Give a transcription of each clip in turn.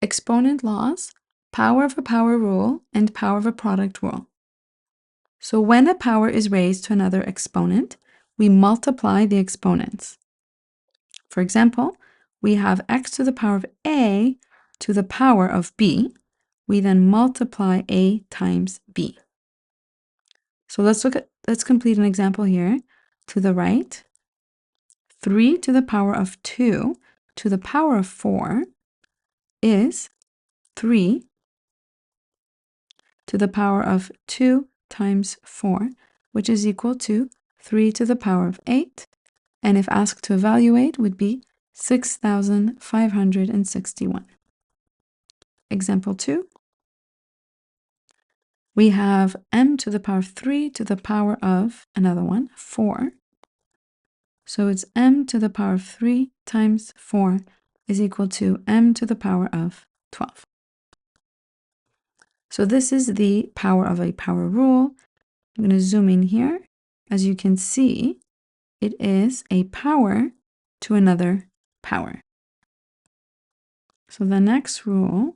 exponent laws, power of a power rule, and power of a product rule. So when a power is raised to another exponent, we multiply the exponents. For example, we have x to the power of a to the power of b. We then multiply a times b. So let's complete an example here. To the right, 3 to the power of 2 to the power of 4 is 3 to the power of 2 times 4, which is equal to 3 to the power of 8, and if asked to evaluate, would be 6,561. Example 2. We have m to the power of 3 to the power of, another one, 4. So it's m to the power of 3 times 4 is equal to m to the power of 12. So this is the power of a power rule. I'm going to zoom in here. As you can see, it is a power to another power. So the next rule,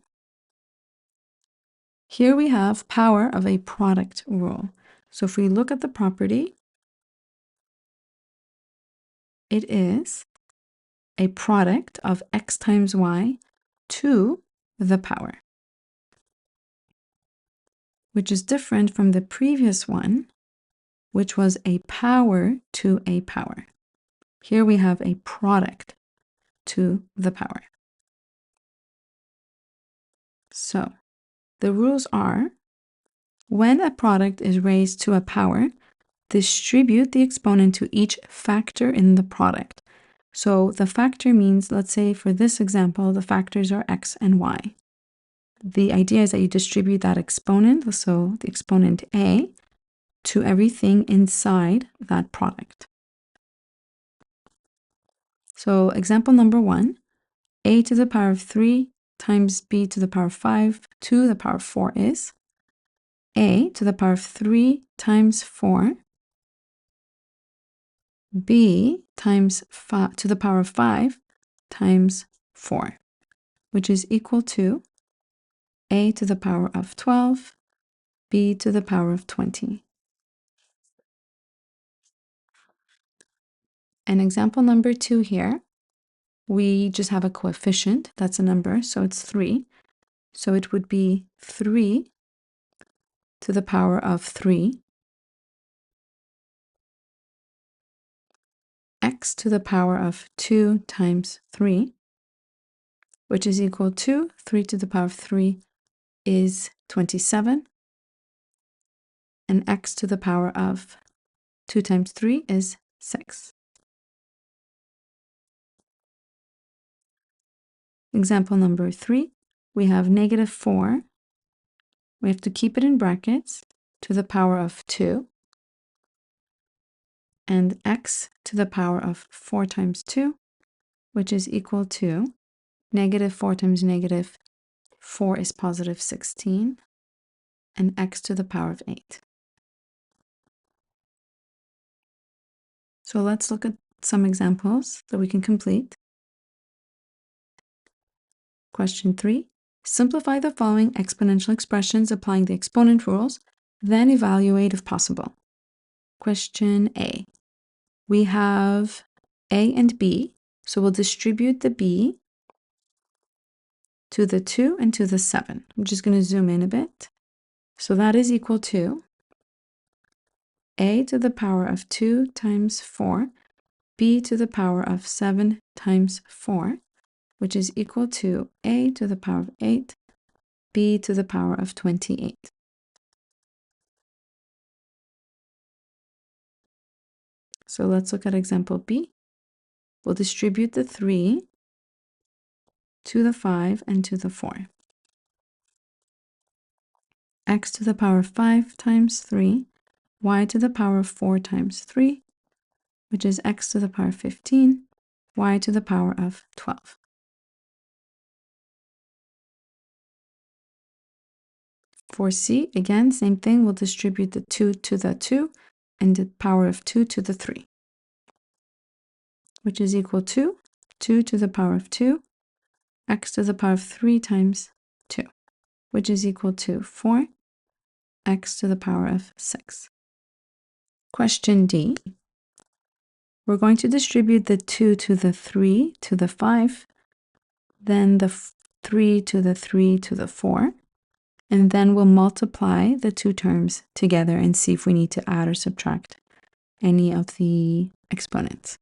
here we have power of a product rule. So if we look at the property, it is a product of x times y to the power, which is different from the previous one, which was a power to a power. Here we have a product to the power. So the rules are, when a product is raised to a power, distribute the exponent to each factor in the product. So the factor means, let's say for this example, the factors are x and y. The idea is that you distribute that exponent, so the exponent a, to everything inside that product. So example number 1, a to the power of 3 times b to the power of 5 to the power of 4 is a to the power of 3 times 4, b times 5 to the power of 5 times 4, which is equal to a to the power of 12, b to the power of 20. And example number 2 here, we just have a coefficient, that's a number, so it's 3. So it would be 3 to the power of 3, x to the power of 2 times 3, which is equal to 3 to the power of 3 is 27, and x to the power of 2 times 3 is 6. Example number 3, we have -4. We have to keep it in brackets to the power of 2, and x to the power of 4 times 2, which is equal to -4 times -4 is positive 16, and x to the power of 8. So let's look at some examples that we can complete. Question 3. Simplify the following exponential expressions applying the exponent rules, then evaluate if possible. Question A. We have a and b, so we'll distribute the b to the 2 and to the 7. I'm just going to zoom in a bit. So that is equal to a to the power of 2 times 4, b to the power of 7 times 4, which is equal to a to the power of 8, b to the power of 28. So let's look at example B. We'll distribute the 3 to the 5 and to the 4. X to the power of 5 times 3, y to the power of 4 times 3, which is x to the power of 15, y to the power of 12. For C, again, same thing. We'll distribute the 2 to the 2 and the power of 2 to the 3, which is equal to 2 to the power of 2, x to the power of 3 times 2, which is equal to 4x to the power of 6. Question D. We're going to distribute the 2 to the 3 to the 5, then the 3 to the 3 to the 4, and then we'll multiply the two terms together and see if we need to add or subtract any of the exponents.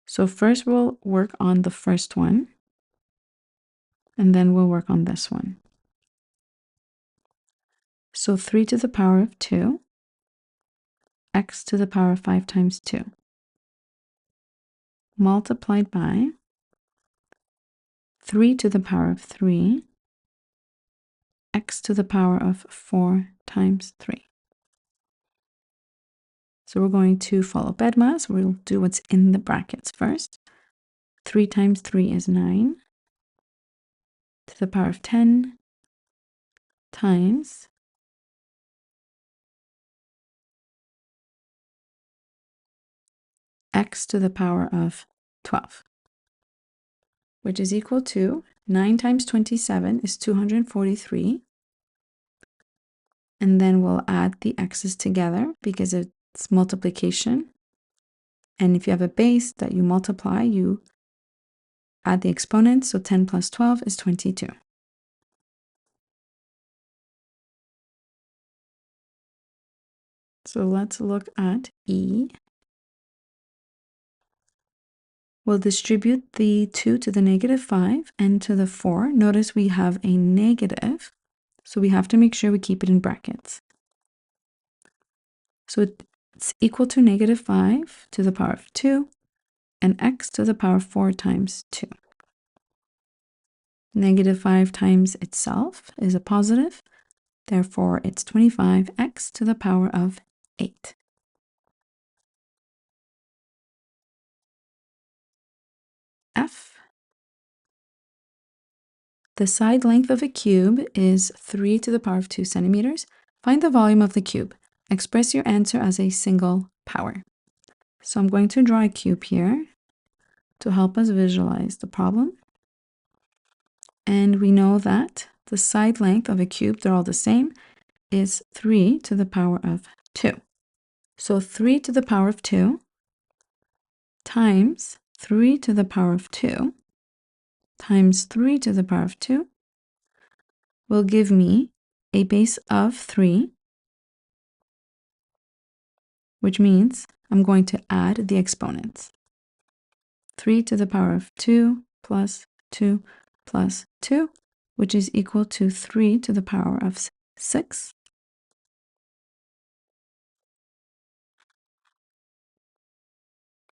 So first we'll work on the first one, and then we'll work on this one. So 3 to the power of 2, x to the power of 5 times 2, multiplied by 3 to the power of 3, x to the power of 4 times 3. So we're going to follow BEDMAS. We'll do what's in the brackets first. 3 times 3 is 9 to the power of 10 times x to the power of 12, which is equal to 9 times 27 is 243. And then we'll add the x's together because it's multiplication. And if you have a base that you multiply, you add the exponents. So 10 plus 12 is 22. So let's look at E. We'll distribute the 2 to the -5 and to the 4. Notice we have a negative, so we have to make sure we keep it in brackets. So it's equal to -5 to the power of 2 and x to the power of 4 times 2. -5 times itself is a positive, therefore it's 25x to the power of 8. F. The side length of a cube is 3 to the power of 2 centimeters. Find the volume of the cube. Express your answer as a single power. So I'm going to draw a cube here to help us visualize the problem. And we know that the side length of a cube, they're all the same, is 3 to the power of 2. So 3 to the power of 2 times 3 to the power of 2 times 3 to the power of 2 will give me a base of 3, which means I'm going to add the exponents. 3 to the power of 2 plus 2 plus 2, which is equal to 3 to the power of 6